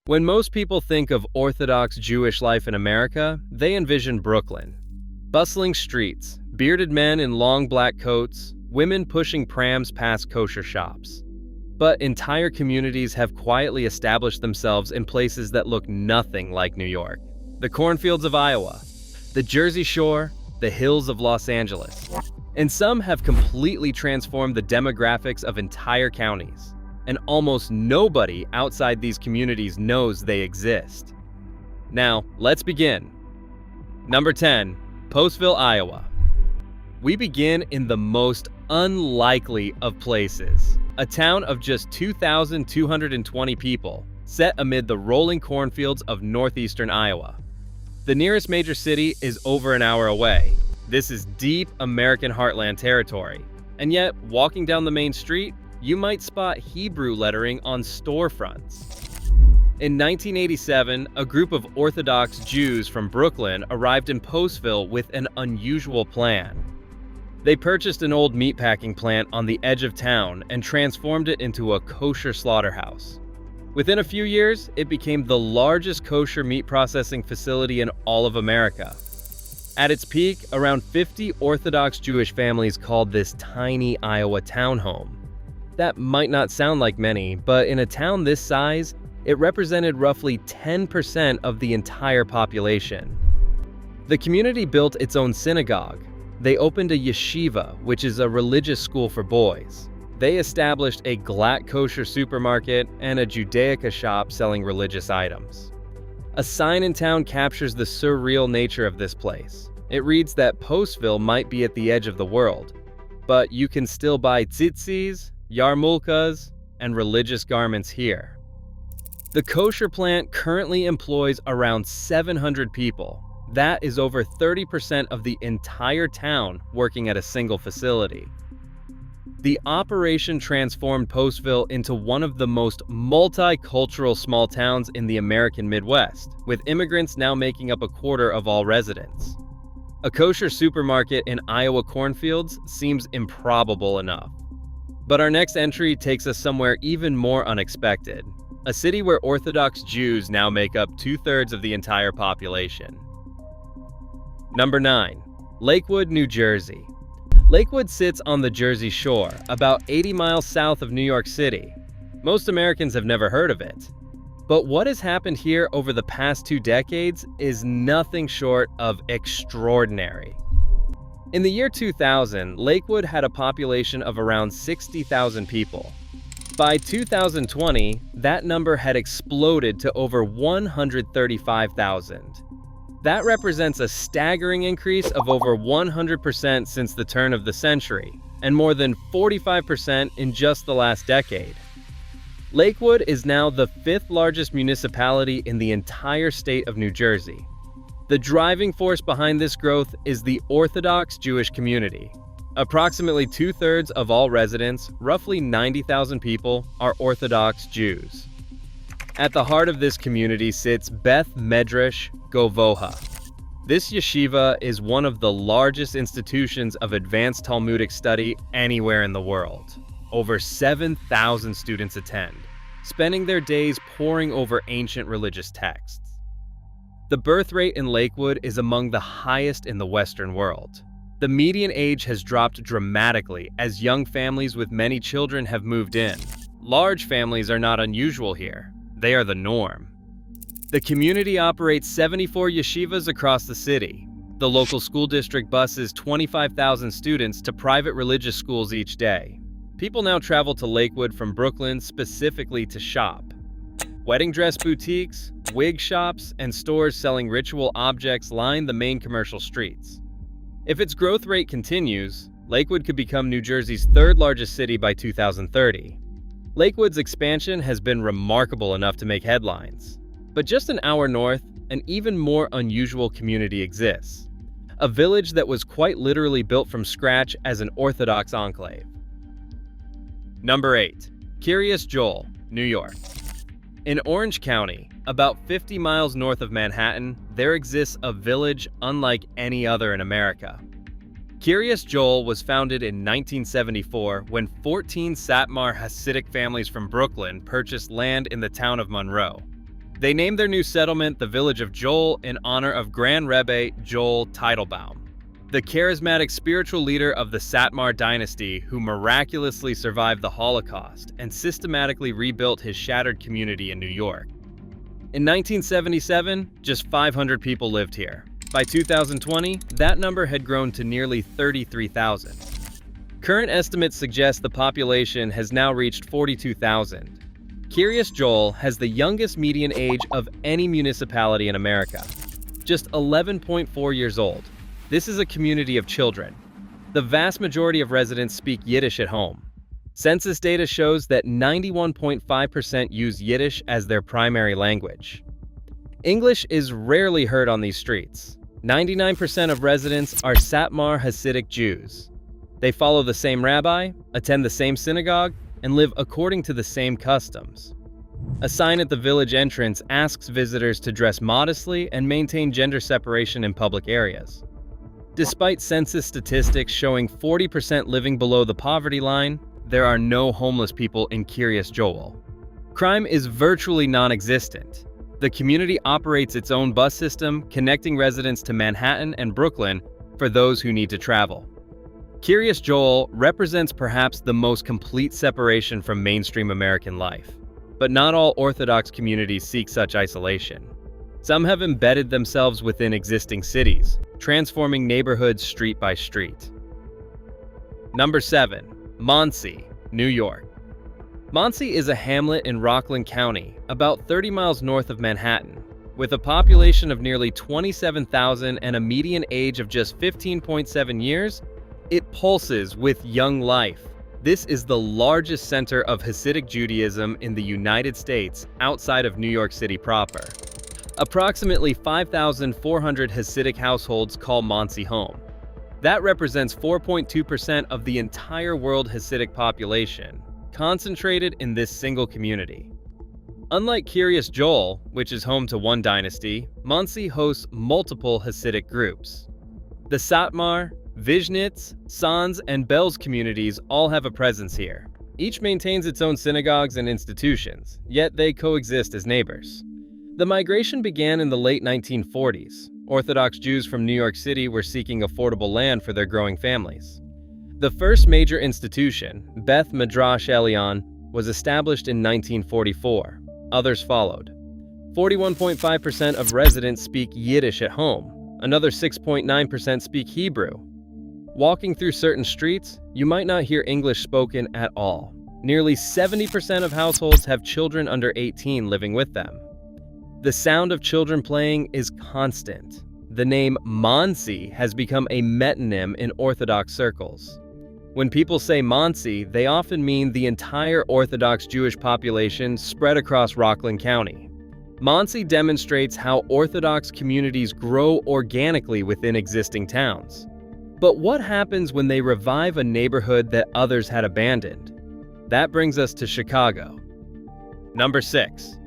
When most people think of Orthodox Jewish life in America, they envision Brooklyn. Bustling streets, bearded men in long black coats, women pushing prams past kosher shops. But entire communities have quietly established themselves in places that look nothing like New York. The cornfields of Iowa, the Jersey Shore, the hills of Los Angeles. And some have completely transformed the demographics of entire counties. And almost nobody outside these communities knows they exist. Now, let's begin. Number 10, Postville, Iowa. We begin in the most unlikely of places, a town of just 2,220 people, set amid the rolling cornfields of northeastern Iowa. The nearest major city is over an hour away. This is deep American heartland territory, and yet, walking down the main street, you might spot Hebrew lettering on storefronts. In 1987, a group of Orthodox Jews from Brooklyn arrived in Postville with an unusual plan. They purchased an old meatpacking plant on the edge of town and transformed it into a kosher slaughterhouse. Within a few years, it became the largest kosher meat processing facility in all of America. At its peak, around 50 Orthodox Jewish families called this tiny Iowa town home. That might not sound like many, but in a town this size, it represented roughly 10% of the entire population. The community built its own synagogue. They opened a yeshiva, which is a religious school for boys. They established a glatt kosher supermarket and a Judaica shop selling religious items. A sign in town captures the surreal nature of this place. It reads that Postville might be at the edge of the world, but you can still buy tzitzis, yarmulkes, and religious garments here. The kosher plant currently employs around 700 people. That is over 30% of the entire town working at a single facility. The operation transformed Postville into one of the most multicultural small towns in the American Midwest, with immigrants now making up a quarter of all residents. A kosher supermarket in Iowa cornfields seems improbable enough. But our next entry takes us somewhere even more unexpected, a city where Orthodox Jews now make up 2/3 of the entire population. Number 9, Lakewood, New Jersey. Lakewood sits on the Jersey Shore, about 80 miles south of New York City. Most Americans have never heard of it. But what has happened here over the past 2 decades is nothing short of extraordinary. In the year 2000, Lakewood had a population of around 60,000 people. By 2020, that number had exploded to over 135,000. That represents a staggering increase of over 100% since the turn of the century, and more than 45% in just the last decade. Lakewood is now the 5th largest municipality in the entire state of New Jersey. The driving force behind this growth is the Orthodox Jewish community. Approximately 2/3 of all residents, roughly 90,000 people, are Orthodox Jews. At the heart of this community sits Beth Medrash Govoha. This yeshiva is one of the largest institutions of advanced Talmudic study anywhere in the world. Over 7,000 students attend, spending their days poring over ancient religious texts. The birth rate in Lakewood is among the highest in the Western world. The median age has dropped dramatically as young families with many children have moved in. Large families are not unusual here. They are the norm. The community operates 74 yeshivas across the city. The local school district buses 25,000 students to private religious schools each day. People now travel to Lakewood from Brooklyn specifically to shop. Wedding dress boutiques, wig shops, and stores selling ritual objects line the main commercial streets. If its growth rate continues, Lakewood could become New Jersey's 3rd largest city by 2030. Lakewood's expansion has been remarkable enough to make headlines. But just an hour north, an even more unusual community exists. A village that was quite literally built from scratch as an Orthodox enclave. Number 8, Kiryas, New York. In Orange County, about 50 miles north of Manhattan, there exists a village unlike any other in America. Kiryas was founded in 1974 when 14 Satmar Hasidic families from Brooklyn purchased land in the town of Monroe. They named their new settlement the Village of Joel in honor of Grand Rebbe Joel Teitelbaum, the charismatic spiritual leader of the Satmar dynasty who miraculously survived the Holocaust and systematically rebuilt his shattered community in New York. In 1977, just 500 people lived here. By 2020, that number had grown to nearly 33,000. Current estimates suggest the population has now reached 42,000. Kiryas Joel has the youngest median age of any municipality in America, just 11.4 years old. This is a community of children. The vast majority of residents speak Yiddish at home. Census data shows that 91.5% use Yiddish as their primary language. English is rarely heard on these streets. 99% of residents are Satmar Hasidic Jews. They follow the same rabbi, attend the same synagogue, and live according to the same customs. A sign at the village entrance asks visitors to dress modestly and maintain gender separation in public areas. Despite census statistics showing 40% living below the poverty line, there are no homeless people in Kiryas Joel. Crime is virtually non-existent. The community operates its own bus system, connecting residents to Manhattan and Brooklyn for those who need to travel. Kiryas Joel represents perhaps the most complete separation from mainstream American life. But not all Orthodox communities seek such isolation. Some have embedded themselves within existing cities, transforming neighborhoods street by street. Number 7. Monsey, New York. Monsey is a hamlet in Rockland County, about 30 miles north of Manhattan. With a population of nearly 27,000 and a median age of just 15.7 years, it pulses with young life. This is the largest center of Hasidic Judaism in the United States outside of New York City proper. Approximately 5,400 Hasidic households call Monsey home. That represents 4.2% of the entire world Hasidic population, concentrated in this single community. Unlike Kiryas Joel, which is home to one dynasty, Monsey hosts multiple Hasidic groups. The Satmar, Vishnitz, Sanz, and Belz communities all have a presence here. Each maintains its own synagogues and institutions, yet they coexist as neighbors. The migration began in the late 1940s. Orthodox Jews from New York City were seeking affordable land for their growing families. The first major institution, Beth Midrash Elyon, was established in 1944. Others followed. 41.5% of residents speak Yiddish at home. Another 6.9% speak Hebrew. Walking through certain streets, you might not hear English spoken at all. Nearly 70% of households have children under 18 living with them. The sound of children playing is constant. The name Monsey has become a metonym in Orthodox circles. When people say Monsey, they often mean the entire Orthodox Jewish population spread across Rockland County. Monsey demonstrates how Orthodox communities grow organically within existing towns. But what happens when they revive a neighborhood that others had abandoned? That brings us to Chicago. Number 6.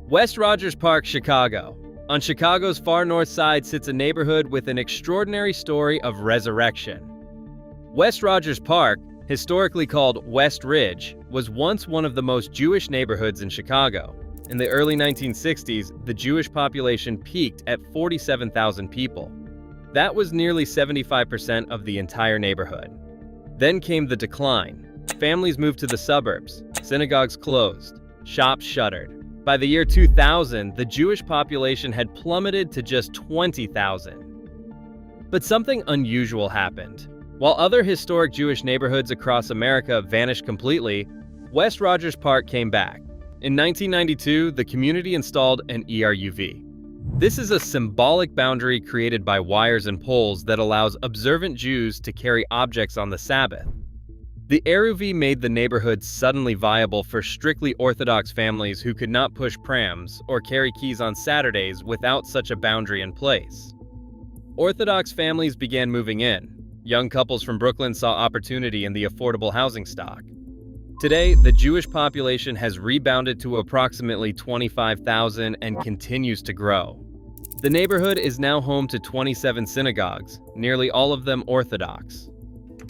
West Rogers Park, Chicago. On Chicago's far north side sits a neighborhood with an extraordinary story of resurrection. West Rogers Park, historically called West Ridge, was once one of the most Jewish neighborhoods in Chicago. In the early 1960s, the Jewish population peaked at 47,000 people. That was nearly 75% of the entire neighborhood. Then came the decline. Families moved to the suburbs, synagogues closed, shops shuttered. By the year 2000, the Jewish population had plummeted to just 20,000. But something unusual happened. While other historic Jewish neighborhoods across America vanished completely, West Rogers Park came back. In 1992, the community installed an ERUV. This is a symbolic boundary created by wires and poles that allows observant Jews to carry objects on the Sabbath. The ERUV made the neighborhood suddenly viable for strictly Orthodox families who could not push prams or carry keys on Saturdays without such a boundary in place. Orthodox families began moving in. Young couples from Brooklyn saw opportunity in the affordable housing stock. Today, the Jewish population has rebounded to approximately 25,000 and continues to grow. The neighborhood is now home to 27 synagogues, nearly all of them Orthodox.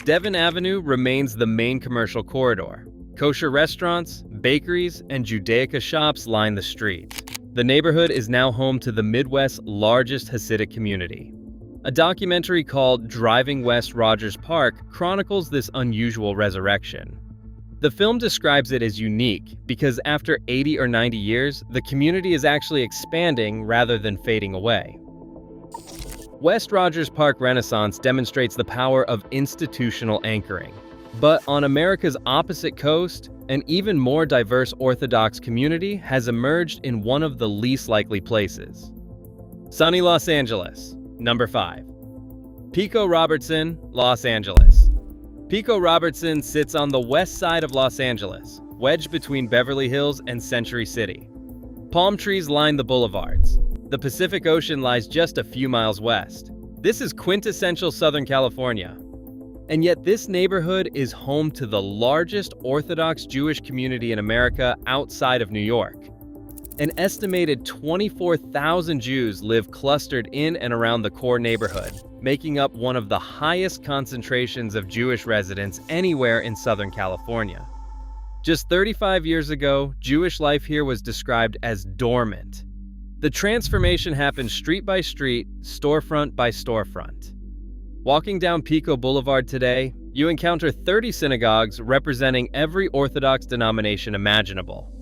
Devon Avenue remains the main commercial corridor. Kosher restaurants, bakeries, and Judaica shops line the street. The neighborhood is now home to the Midwest's largest Hasidic community. A documentary called Driving West Rogers Park chronicles this unusual resurrection. The film describes it as unique because after 80 or 90 years, the community is actually expanding rather than fading away. West Rogers Park Renaissance demonstrates the power of institutional anchoring. But on America's opposite coast, an even more diverse Orthodox community has emerged in one of the least likely places. Sunny Los Angeles, number 5. Pico-Robertson, Los Angeles. Pico-Robertson sits on the west side of Los Angeles, wedged between Beverly Hills and Century City. Palm trees line the boulevards. The Pacific Ocean lies just a few miles west. This is quintessential Southern California. And yet this neighborhood is home to the largest Orthodox Jewish community in America outside of New York. An estimated 24,000 Jews live clustered in and around the core neighborhood, making up one of the highest concentrations of Jewish residents anywhere in Southern California. Just 35 years ago, Jewish life here was described as dormant. The transformation happened street by street, storefront by storefront. Walking down Pico Boulevard today, you encounter 30 synagogues representing every Orthodox denomination imaginable.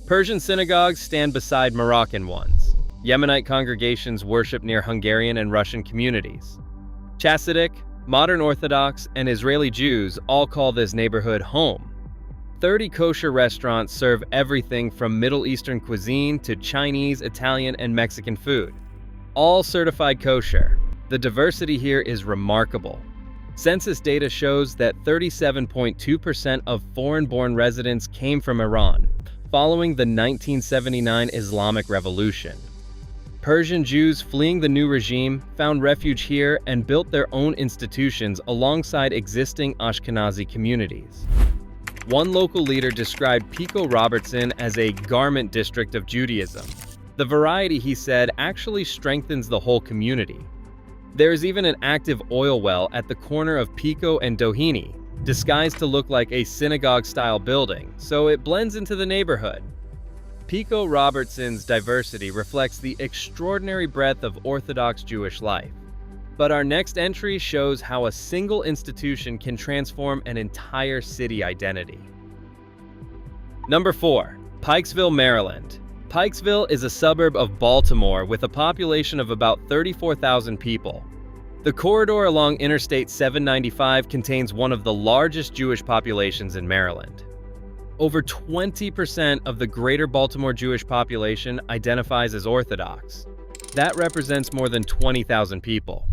Persian synagogues stand beside Moroccan ones. Yemenite congregations worship near Hungarian and Russian communities. Hasidic, modern Orthodox, and Israeli Jews all call this neighborhood home. 30 kosher restaurants serve everything from Middle Eastern cuisine to Chinese, Italian, and Mexican food. All certified kosher. The diversity here is remarkable. Census data shows that 37.2% of foreign-born residents came from Iran, following the 1979 Islamic Revolution. Persian Jews fleeing the new regime found refuge here and built their own institutions alongside existing Ashkenazi communities. One local leader described Pico-Robertson as a garment district of Judaism. The variety, he said, actually strengthens the whole community. There is even an active oil well at the corner of Pico and Doheny, disguised to look like a synagogue-style building, so it blends into the neighborhood. Pico-Robertson's diversity reflects the extraordinary breadth of Orthodox Jewish life. But our next entry shows how a single institution can transform an entire city identity. Number 4. Pikesville, Maryland. Pikesville is a suburb of Baltimore with a population of about 34,000 people. The corridor along Interstate 795 contains one of the largest Jewish populations in Maryland. Over 20% of the greater Baltimore Jewish population identifies as Orthodox. That represents more than 20,000 people.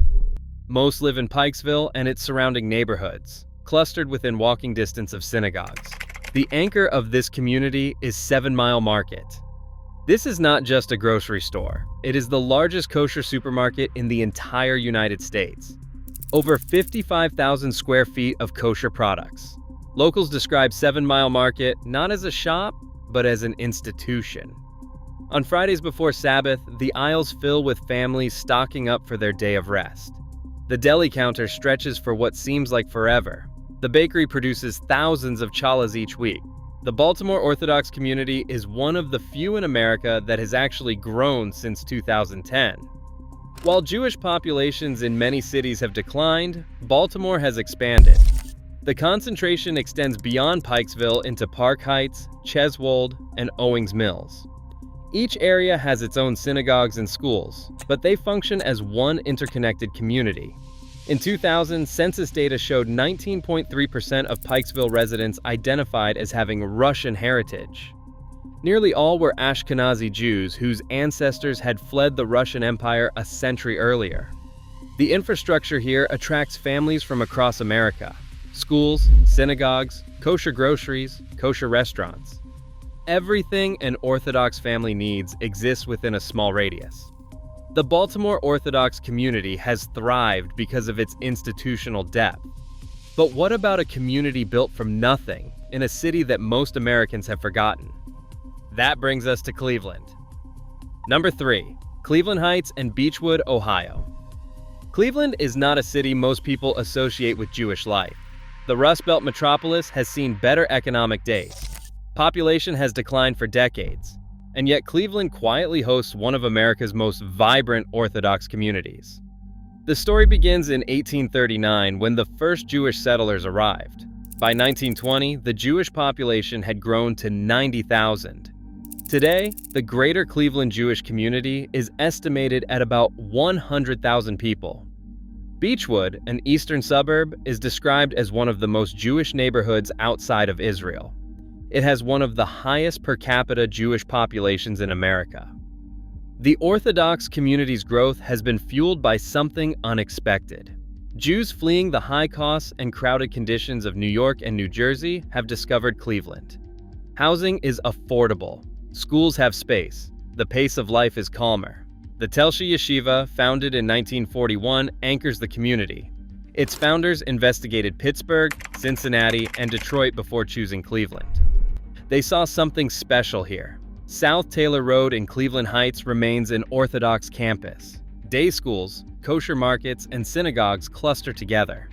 Most live in Pikesville and its surrounding neighborhoods, clustered within walking distance of synagogues. The anchor of this community is 7 Mile Market. This is not just a grocery store. It is the largest kosher supermarket in the entire United States. Over 55,000 square feet of kosher products. Locals describe 7 Mile Market not as a shop, but as an institution. On Fridays before Sabbath, the aisles fill with families stocking up for their day of rest. The deli counter stretches for what seems like forever. The bakery produces thousands of challahs each week. The Baltimore Orthodox community is one of the few in America that has actually grown since 2010. While Jewish populations in many cities have declined, Baltimore has expanded. The concentration extends beyond Pikesville into Park Heights, Cheswold, and Owings Mills. Each area has its own synagogues and schools, but they function as one interconnected community. In 2000, census data showed 19.3% of Pikesville residents identified as having Russian heritage. Nearly all were Ashkenazi Jews whose ancestors had fled the Russian Empire a century earlier. The infrastructure here attracts families from across America: schools, synagogues, kosher groceries, kosher restaurants. Everything an Orthodox family needs exists within a small radius. The Baltimore Orthodox community has thrived because of its institutional depth. But what about a community built from nothing in a city that most Americans have forgotten? That brings us to Cleveland. Number 3. Cleveland Heights and Beechwood, Ohio. Cleveland is not a city most people associate with Jewish life. The Rust Belt metropolis has seen better economic days. Population has declined for decades, and yet Cleveland quietly hosts one of America's most vibrant Orthodox communities. The story begins in 1839 when the first Jewish settlers arrived. By 1920, the Jewish population had grown to 90,000. Today, the greater Cleveland Jewish community is estimated at about 100,000 people. Beechwood, an eastern suburb, is described as one of the most Jewish neighborhoods outside of Israel. It has one of the highest per capita Jewish populations in America. The Orthodox community's growth has been fueled by something unexpected. Jews fleeing the high costs and crowded conditions of New York and New Jersey have discovered Cleveland. Housing is affordable. Schools have space. The pace of life is calmer. The Telshe Yeshiva, founded in 1941, anchors the community. Its founders investigated Pittsburgh, Cincinnati, and Detroit before choosing Cleveland. They saw something special here. South Taylor Road in Cleveland Heights remains an Orthodox campus. Day schools, kosher markets, and synagogues cluster together.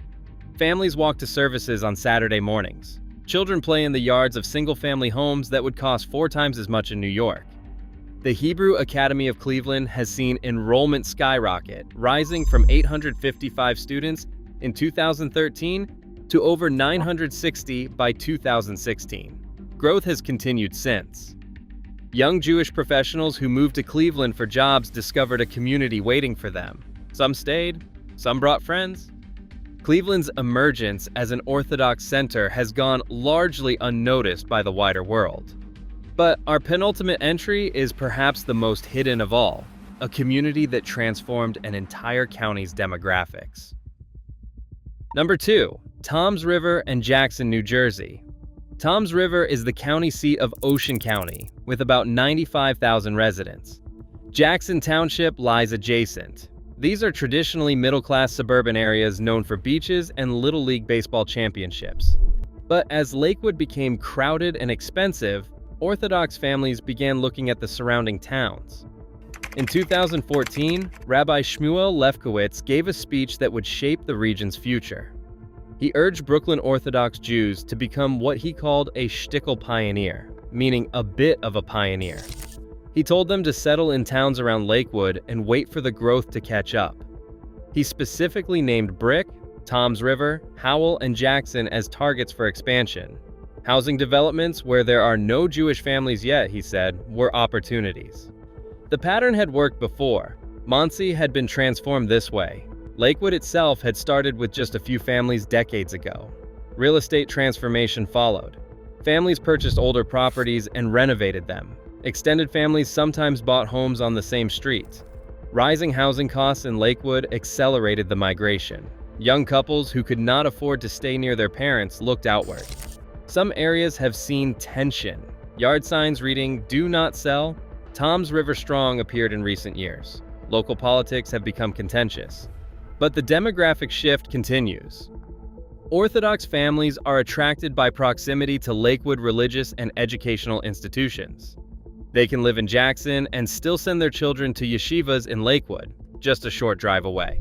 Families walk to services on Saturday mornings. Children play in the yards of single-family homes that would cost 4 times as much in New York. The Hebrew Academy of Cleveland has seen enrollment skyrocket, rising from 855 students in 2013 to over 960 by 2016. Growth has continued since. Young Jewish professionals who moved to Cleveland for jobs discovered a community waiting for them. Some stayed, some brought friends. Cleveland's emergence as an Orthodox center has gone largely unnoticed by the wider world. But our penultimate entry is perhaps the most hidden of all, a community that transformed an entire county's demographics. Number 2, Toms River and Jackson, New Jersey. Toms River is the county seat of Ocean County, with about 95,000 residents. Jackson Township lies adjacent. These are traditionally middle-class suburban areas known for beaches and Little League baseball championships. But as Lakewood became crowded and expensive, Orthodox families began looking at the surrounding towns. In 2014, Rabbi Shmuel Lefkowitz gave a speech that would shape the region's future. He urged Brooklyn Orthodox Jews to become what he called a shtickle pioneer, meaning a bit of a pioneer. He told them to settle in towns around Lakewood and wait for the growth to catch up. He specifically named Brick, Toms River, Howell, and Jackson as targets for expansion. Housing developments where there are no Jewish families yet, he said, were opportunities. The pattern had worked before. Monsey had been transformed this way. Lakewood itself had started with just a few families decades ago. Real estate transformation followed. Families purchased older properties and renovated them. Extended families sometimes bought homes on the same street. Rising housing costs in Lakewood accelerated the migration. Young couples who could not afford to stay near their parents looked outward. Some areas have seen tension. Yard signs reading "Do not sell, Toms River Strong" appeared in recent years. Local politics have become contentious. But the demographic shift continues. Orthodox families are attracted by proximity to Lakewood religious and educational institutions. They can live in Jackson and still send their children to yeshivas in Lakewood, just a short drive away.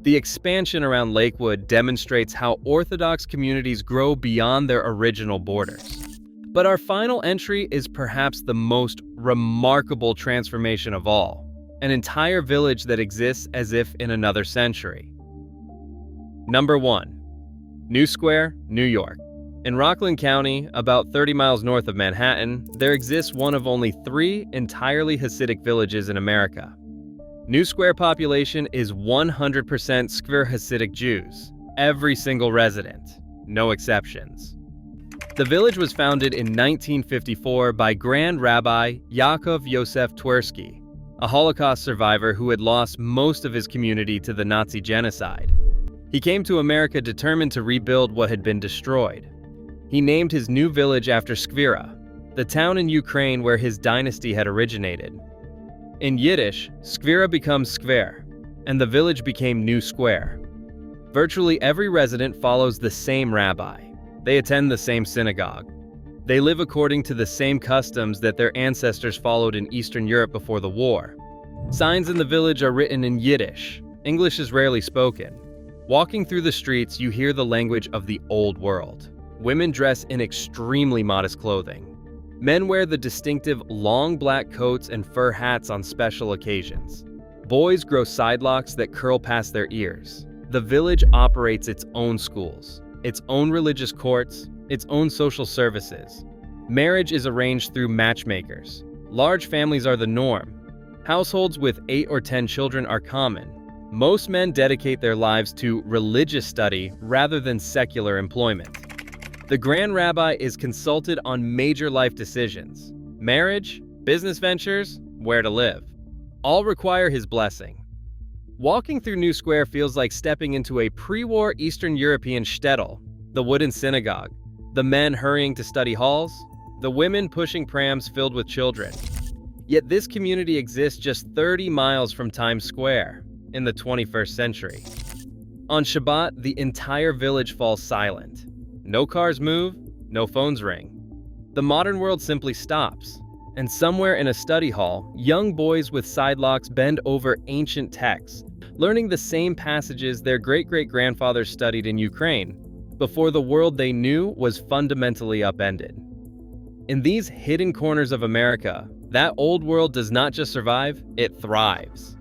The expansion around Lakewood demonstrates how Orthodox communities grow beyond their original borders. But our final entry is perhaps the most remarkable transformation of all. An entire village that exists as if in another century. Number 1. New Square, New York. In Rockland County, about 30 miles north of Manhattan, there exists one of only 3 entirely Hasidic villages in America. New Square population is 100% Skver Hasidic Jews, every single resident, no exceptions. The village was founded in 1954 by Grand Rabbi Yaakov Yosef Twersky, a Holocaust survivor who had lost most of his community to the Nazi genocide. He came to America determined to rebuild what had been destroyed. He named his new village after Skvira, the town in Ukraine where his dynasty had originated. In Yiddish, Skvira becomes Skver, and the village became New Square. Virtually every resident follows the same rabbi. They attend the same synagogue. They live according to the same customs that their ancestors followed in Eastern Europe before the war. Signs in the village are written in Yiddish. English is rarely spoken. Walking through the streets, you hear the language of the old world. Women dress in extremely modest clothing. Men wear the distinctive long black coats and fur hats on special occasions. Boys grow sidelocks that curl past their ears. The village operates its own schools, its own religious courts, its own social services. Marriage is arranged through matchmakers. Large families are the norm. Households with 8 or 10 children are common. Most men dedicate their lives to religious study rather than secular employment. The Grand Rabbi is consulted on major life decisions: marriage, business ventures, where to live. All require his blessing. Walking through New Square feels like stepping into a pre-war Eastern European shtetl, the wooden synagogue, the men hurrying to study halls, the women pushing prams filled with children. Yet this community exists just 30 miles from Times Square in the 21st century. On Shabbat, the entire village falls silent. No cars move, no phones ring. The modern world simply stops, and somewhere in a study hall, young boys with sidelocks bend over ancient texts, learning the same passages their great-great-grandfathers studied in Ukraine before the world they knew was fundamentally upended. In these hidden corners of America, that old world does not just survive, it thrives.